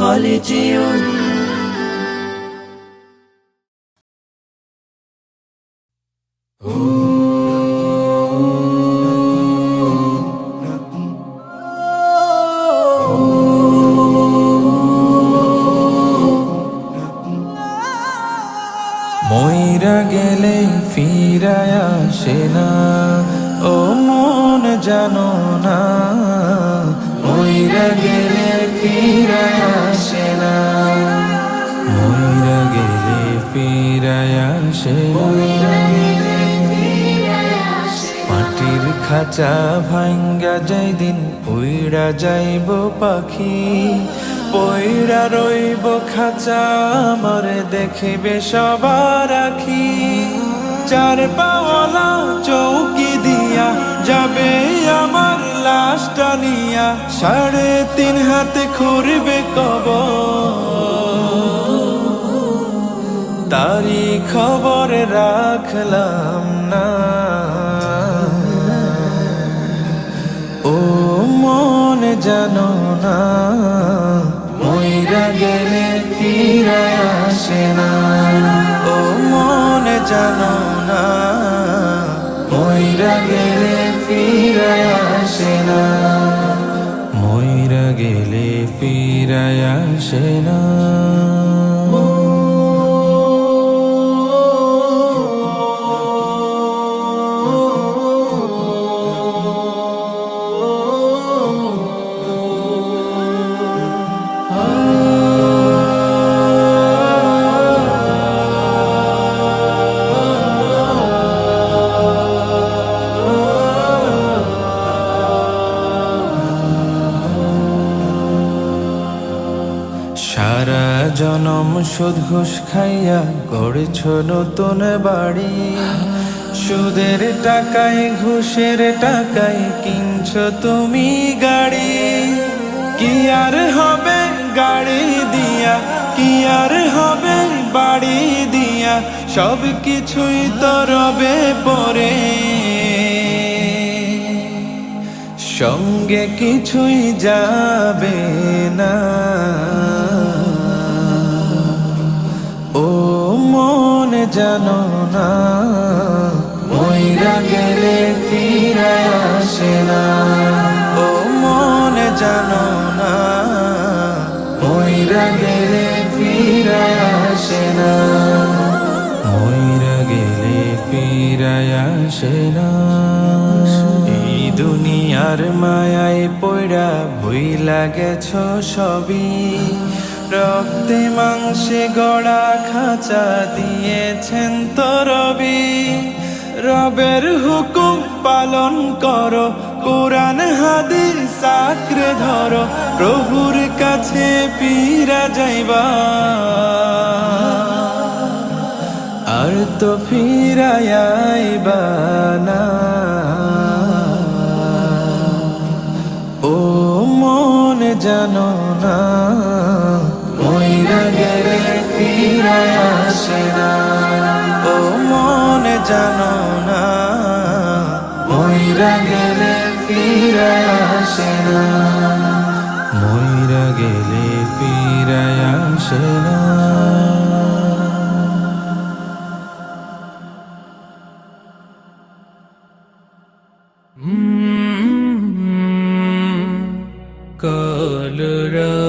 خالدون মইরা গেলে ফিরায় আসে না, ও মন জানো না। মইরা গেলে ফিরায় আসে না, মইরা গেলে ফিরায় আসে না। মাটির খাঁচা ভাঙ্গা যাই দিন উইড়া যাইব পাখি, পইড়া রইব খাঁচা আমার দেখিবে সবার আখি। চার পাওয়ালা চৌকি দিয়া যাবে আমার লাশটা নিয়া, 3.5 হাতে খুঁড়বে কবর, তারি খবর রাখলাম না। ও মন জানো না, মইরা গেলে ফিরায় আসে না। ও মন জানো না, মইরা গেলে ফিরায় আসে না, মইরা গেলে ফিরায় আসে না। সারা জনম সুদ ঘুষ খাইয়া গড়েছ নতুন বাড়ি, সুদের টাকায় ঘুষের টাকায় কিনছ তুমি গাড়ি। কি আর হবে গাড়ি দিয়া, কি আর হবে বাড়ি দিয়া, সব কিছুই তো রবে পরে, সঙ্গে কিছুই যাবে না। ও মন জানো না, মইরা গেলে ফিরায় আসে না। ও মন জানো না, মইরা গেলে ফিরায় আসে না, মইরা গেলে ফিরায় আসে না। এই দুনিয়ার মায়ায় পইড়া ভুইলা গেছ সবই, রক্তে মাংসে গড়া খাঁচা দিয়েছেন তো রবি। রবের হুকুম পালন করো, কোরআন হাদিস আঁকড়ে ধরো, প্রভুর কাছে ফিরা যাইবা, আর তো ফিরায় আইবা না। ও মন জানো না, মইরা গেলে ফিরায় আসে না। ও মন জানো না, মইরা গেলে ফিরায় আসে না, মইরা গেলে ফিরায় আসে না। কলরা